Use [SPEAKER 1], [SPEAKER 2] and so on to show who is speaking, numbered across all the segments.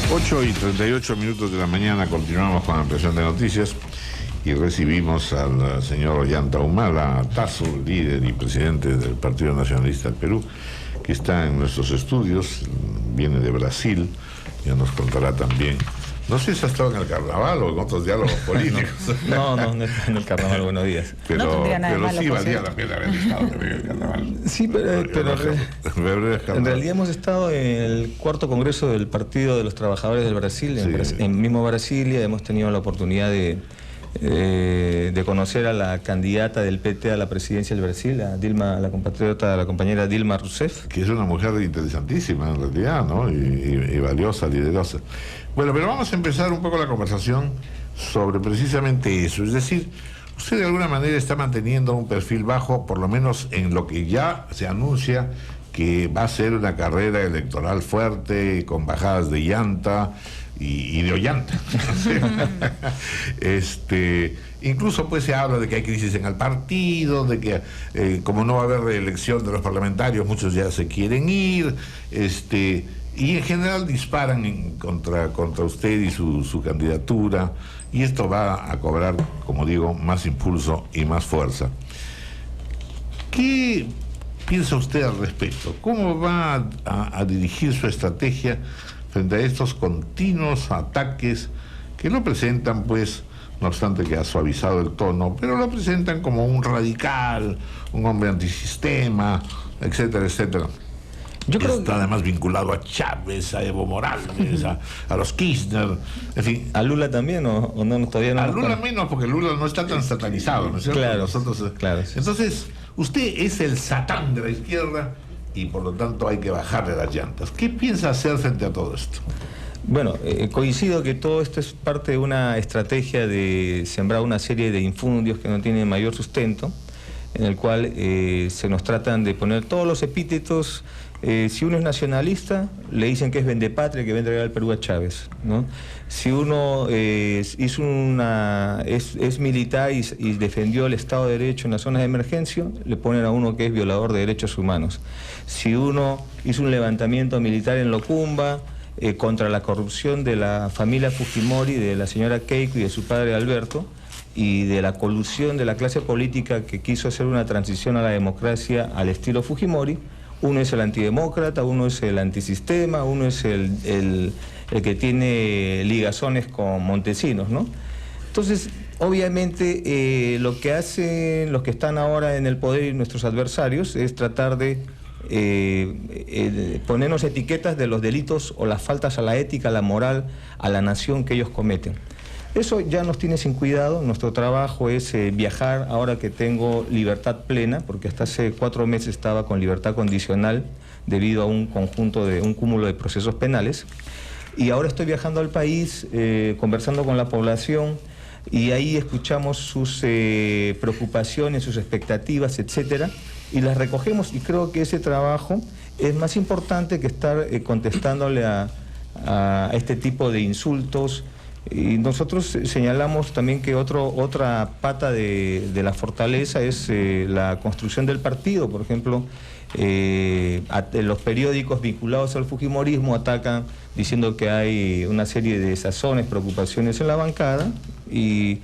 [SPEAKER 1] 8:38 de la mañana, continuamos con la impresión de noticias y recibimos al señor Ollanta Humala Tazo, líder y presidente del Partido Nacionalista del Perú, que está en nuestros estudios, viene de Brasil, ya nos contará también. No sé si ha estado en el carnaval o en otros diálogos políticos.
[SPEAKER 2] No está en el carnaval, buenos días.
[SPEAKER 1] Pero,
[SPEAKER 3] no tendría nada malo,
[SPEAKER 1] sí valía la pena haber estado también en el carnaval.
[SPEAKER 2] Sí, pero en realidad hemos estado en el cuarto congreso del Partido de los Trabajadores del Brasil, en mismo Brasilia. Hemos tenido la oportunidad de conocer a la candidata del PT a la presidencia del Brasil, a Dilma, la compatriota, la compañera Dilma Rousseff.
[SPEAKER 1] Que es una mujer interesantísima en realidad, ¿no? Y valiosa, liderosa. Bueno, pero vamos a empezar un poco la conversación sobre precisamente eso. Es decir, usted de alguna manera está manteniendo un perfil bajo, por lo menos en lo que ya se anuncia que va a ser una carrera electoral fuerte, con bajadas de llanta y de Ollanta. Incluso pues se habla de que hay crisis en el partido, de que como no va a haber reelección de los parlamentarios, muchos ya se quieren ir, y en general disparan contra usted y su candidatura, y esto va a cobrar, como digo, más impulso y más fuerza. ¿Qué piensa usted al respecto? ¿Cómo va a dirigir su estrategia frente a estos continuos ataques que lo presentan, pues, no obstante que ha suavizado el tono, pero lo presentan como un radical, un hombre antisistema, etcétera, etcétera? Yo creo está además vinculado a Chávez, a Evo Morales, a los Kirchner, en fin.
[SPEAKER 2] ¿A Lula también o no? Todavía no.
[SPEAKER 1] A Lula menos, porque Lula no está tan satanizado, ¿no es cierto?
[SPEAKER 2] Claro,
[SPEAKER 1] nosotros,
[SPEAKER 2] claro. Sí.
[SPEAKER 1] Entonces, usted es el satán de la izquierda y por lo tanto hay que bajarle las llantas. ¿Qué piensa hacer frente a todo esto?
[SPEAKER 2] Bueno, coincido que todo esto es parte de una estrategia de sembrar una serie de infundios que no tienen mayor sustento, en el cual se nos tratan de poner todos los epítetos. Si uno es nacionalista, le dicen que es vendepatria, que va a entregar al Perú a Chávez, ¿no? Si uno es militar y defendió el Estado de Derecho en las zonas de emergencia, le ponen a uno que es violador de derechos humanos. Si uno hizo un levantamiento militar en Locumba contra la corrupción de la familia Fujimori, de la señora Keiko y de su padre Alberto, y de la colusión de la clase política que quiso hacer una transición a la democracia al estilo Fujimori, uno es el antidemócrata, uno es el antisistema, uno es el que tiene ligazones con Montesinos, ¿no? Entonces, obviamente, lo que hacen los que están ahora en el poder y nuestros adversarios es tratar de ponernos etiquetas de los delitos o las faltas a la ética, a la moral, a la nación que ellos cometen. Eso ya nos tiene sin cuidado. Nuestro trabajo es viajar ahora que tengo libertad plena, porque hasta hace 4 meses estaba con libertad condicional debido a un cúmulo de procesos penales. Y ahora estoy viajando al país, conversando con la población, y ahí escuchamos sus preocupaciones, sus expectativas, etcétera, y las recogemos, y creo que ese trabajo es más importante que estar contestándole a este tipo de insultos. Y nosotros señalamos también que otra pata de la fortaleza es la construcción del partido. Por ejemplo, los periódicos vinculados al fujimorismo atacan diciendo que hay una serie de desazones, preocupaciones en la bancada, y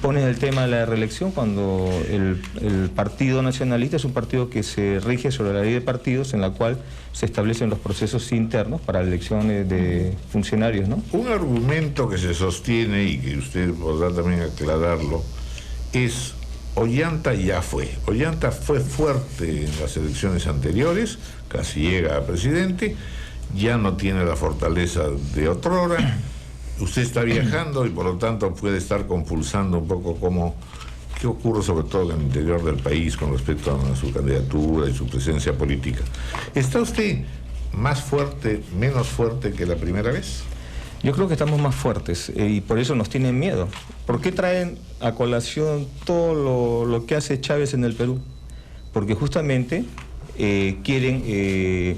[SPEAKER 2] pones el tema de la reelección cuando el Partido Nacionalista es un partido que se rige sobre la ley de partidos, en la cual se establecen los procesos internos para elecciones de funcionarios, ¿no?
[SPEAKER 1] Un argumento que se sostiene y que usted podrá también aclararlo es: Ollanta ya fue. Ollanta fue fuerte en las elecciones anteriores, casi llega a presidente, ya no tiene la fortaleza de otrora. Usted está viajando y por lo tanto puede estar compulsando un poco qué ocurre sobre todo en el interior del país con respecto a su candidatura y su presencia política. ¿Está usted más fuerte, menos fuerte que la primera vez?
[SPEAKER 2] Yo creo que estamos más fuertes y por eso nos tienen miedo. ¿Por qué traen a colación todo lo que hace Chávez en el Perú? Porque justamente quieren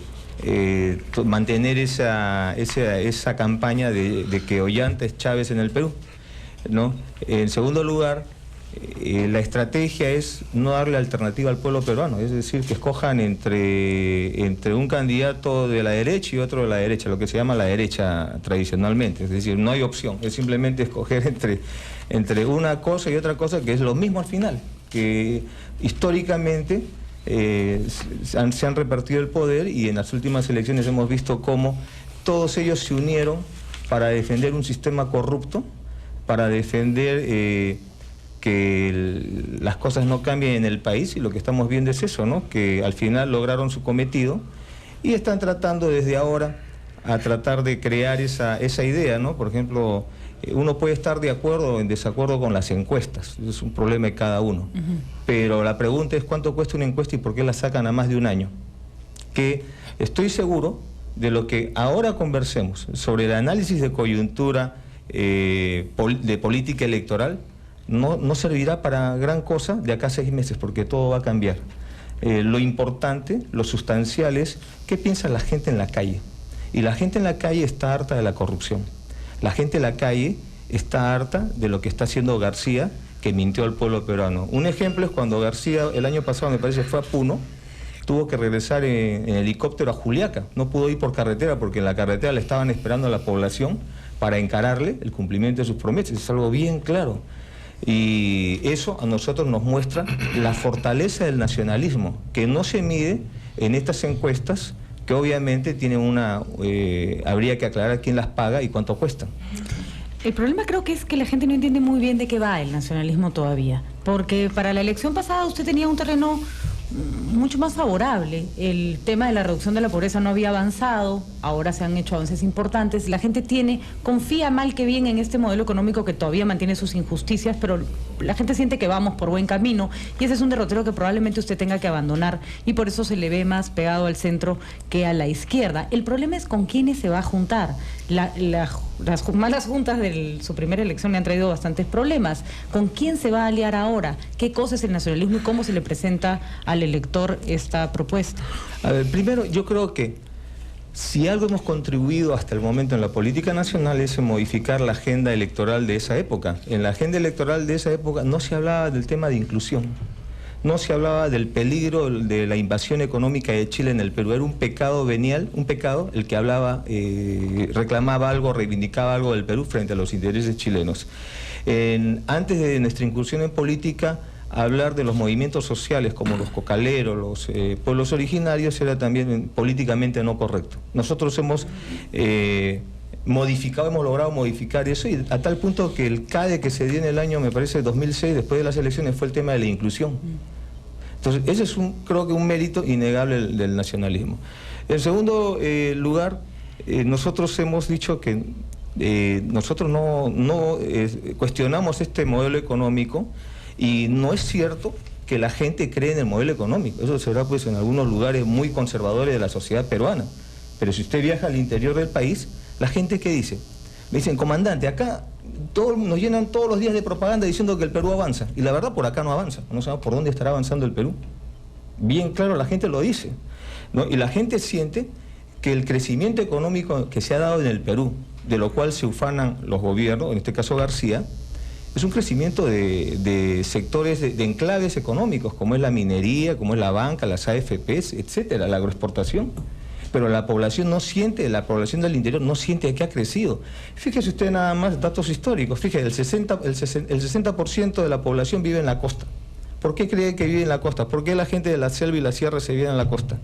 [SPEAKER 2] mantener esa campaña de que Ollanta es Chávez en el Perú, ¿no? En segundo lugar, la estrategia es no darle alternativa al pueblo peruano, es decir, que escojan entre un candidato de la derecha y otro de la derecha, lo que se llama la derecha tradicionalmente, es decir, no hay opción, es simplemente escoger entre una cosa y otra cosa, que es lo mismo al final, que históricamente se han repartido el poder, y en las últimas elecciones hemos visto cómo todos ellos se unieron para defender un sistema corrupto, para defender que las cosas no cambien en el país, y lo que estamos viendo es eso, ¿no? Que al final lograron su cometido y están tratando desde ahora a tratar de crear esa idea, ¿no? Por ejemplo, uno puede estar de acuerdo o en desacuerdo con las encuestas, es un problema de cada uno, pero la pregunta es cuánto cuesta una encuesta y por qué la sacan a más de un año. Que estoy seguro de lo que ahora conversemos sobre el análisis de coyuntura de política electoral, no servirá para gran cosa de acá a 6 meses, porque todo va a cambiar. Lo importante, lo sustancial es qué piensa la gente en la calle. Y la gente en la calle está harta de la corrupción. La gente en la calle está harta de lo que está haciendo García, que mintió al pueblo peruano. Un ejemplo es cuando García, el año pasado me parece, fue a Puno, tuvo que regresar en helicóptero a Juliaca. No pudo ir por carretera porque en la carretera le estaban esperando a la población para encararle el cumplimiento de sus promesas. Es algo bien claro. Y eso a nosotros nos muestra la fortaleza del nacionalismo, que no se mide en estas encuestas, que obviamente tienen habría que aclarar quién las paga y cuánto cuestan.
[SPEAKER 3] El problema creo que es que la gente no entiende muy bien de qué va el nacionalismo todavía, porque para la elección pasada usted tenía un terreno mucho más favorable. El tema de la reducción de la pobreza no había avanzado, ahora se han hecho avances importantes. La gente confía mal que bien en este modelo económico que todavía mantiene sus injusticias, pero la gente siente que vamos por buen camino, y ese es un derrotero que probablemente usted tenga que abandonar, y por eso se le ve más pegado al centro que a la izquierda. El problema es con quiénes se va a juntar. Las malas juntas de su primera elección le han traído bastantes problemas. ¿Con quién se va a aliar ahora? ¿Qué cosa es el nacionalismo y cómo se le presenta al elector esta propuesta?
[SPEAKER 2] A ver, primero, yo creo que si algo hemos contribuido hasta el momento en la política nacional es modificar la agenda electoral de esa época. En la agenda electoral de esa época no se hablaba del tema de inclusión, no se hablaba del peligro de la invasión económica de Chile en el Perú. Era un pecado venial, un pecado el que hablaba, reclamaba algo, reivindicaba algo del Perú frente a los intereses chilenos. Antes de nuestra incursión en política, hablar de los movimientos sociales como los cocaleros, los pueblos originarios, era también políticamente no correcto. Nosotros hemos logrado modificar eso, y a tal punto que el CADE que se dio en el año, me parece, 2006, después de las elecciones, fue el tema de la inclusión. Entonces, ese es creo que un mérito innegable del nacionalismo. En segundo lugar, nosotros hemos dicho que nosotros no cuestionamos este modelo económico, y no es cierto que la gente cree en el modelo económico. Eso se verá pues en algunos lugares muy conservadores de la sociedad peruana. Pero si usted viaja al interior del país, la gente ¿qué dice? Me dicen, comandante, acá nos llenan todos los días de propaganda diciendo que el Perú avanza. Y la verdad, por acá no avanza. No sabemos por dónde estará avanzando el Perú. Bien claro, la gente lo dice, ¿no? Y la gente siente que el crecimiento económico que se ha dado en el Perú, de lo cual se ufanan los gobiernos, en este caso García, es un crecimiento de sectores, de enclaves económicos, como es la minería, como es la banca, las AFPs, etcétera, la agroexportación. Pero la población no siente, la población del interior no siente que ha crecido. Fíjese usted nada más datos históricos. Fíjese, el 60% de la población vive en la costa. ¿Por qué cree que vive en la costa? ¿Por qué la gente de la selva y la sierra se vive en la costa?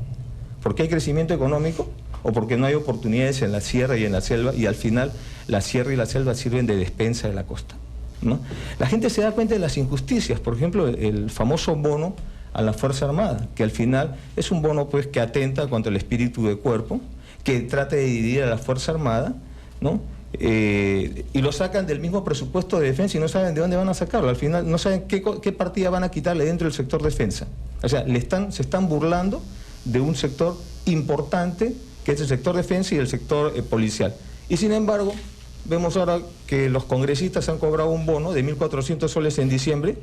[SPEAKER 2] ¿Porque hay crecimiento económico? ¿O porque no hay oportunidades en la sierra y en la selva, y al final la sierra y la selva sirven de despensa de la costa, ¿no? La gente se da cuenta de las injusticias. Por ejemplo, el famoso bono a la Fuerza Armada, que al final es un bono pues que atenta contra el espíritu de cuerpo, que trata de dividir a la Fuerza Armada, ¿no? Y lo sacan del mismo presupuesto de defensa y no saben de dónde van a sacarlo. Al final no saben qué partida van a quitarle dentro del sector defensa. O sea, se están burlando de un sector importante, que es el sector defensa y el sector policial. Y sin embargo, vemos ahora que los congresistas han cobrado un bono de 1.400 soles en diciembre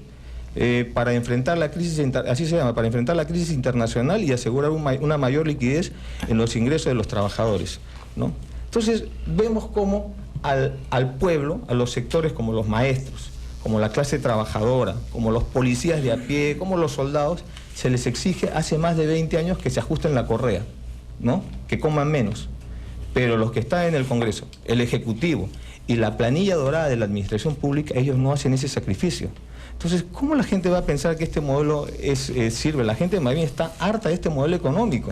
[SPEAKER 2] para enfrentar la crisis, así se llama, para enfrentar la crisis internacional y asegurar una mayor liquidez en los ingresos de los trabajadores, ¿no? Entonces vemos cómo al pueblo, a los sectores como los maestros, como la clase trabajadora, como los policías de a pie, como los soldados, se les exige hace más de 20 años que se ajusten la correa, ¿no? Que coman menos. Pero los que están en el Congreso, el Ejecutivo y la planilla dorada de la administración pública, ellos no hacen ese sacrificio. Entonces, ¿cómo la gente va a pensar que este modelo sirve? La gente más bien está harta de este modelo económico.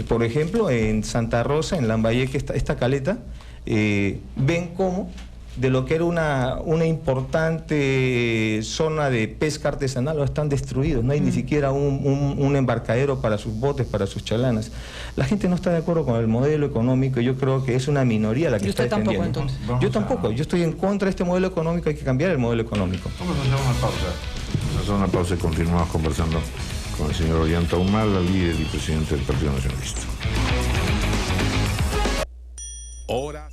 [SPEAKER 2] Por ejemplo, en Santa Rosa, en Lambayeque, esta caleta, ven cómo de lo que era una importante zona de pesca artesanal, lo están destruidos. No hay ni siquiera un embarcadero para sus botes, para sus chalanas. La gente no está de acuerdo con el modelo económico y yo creo que es una minoría la que está defendiendo.
[SPEAKER 3] ¿Y usted tampoco, entonces?
[SPEAKER 2] Yo tampoco. Yo estoy en contra de este modelo económico, hay que cambiar el modelo económico.
[SPEAKER 1] Vamos a hacer una pausa. Vamos a hacer una pausa y continuamos conversando con el señor Ollanta Humala, líder y presidente del Partido Nacionalista. Horas.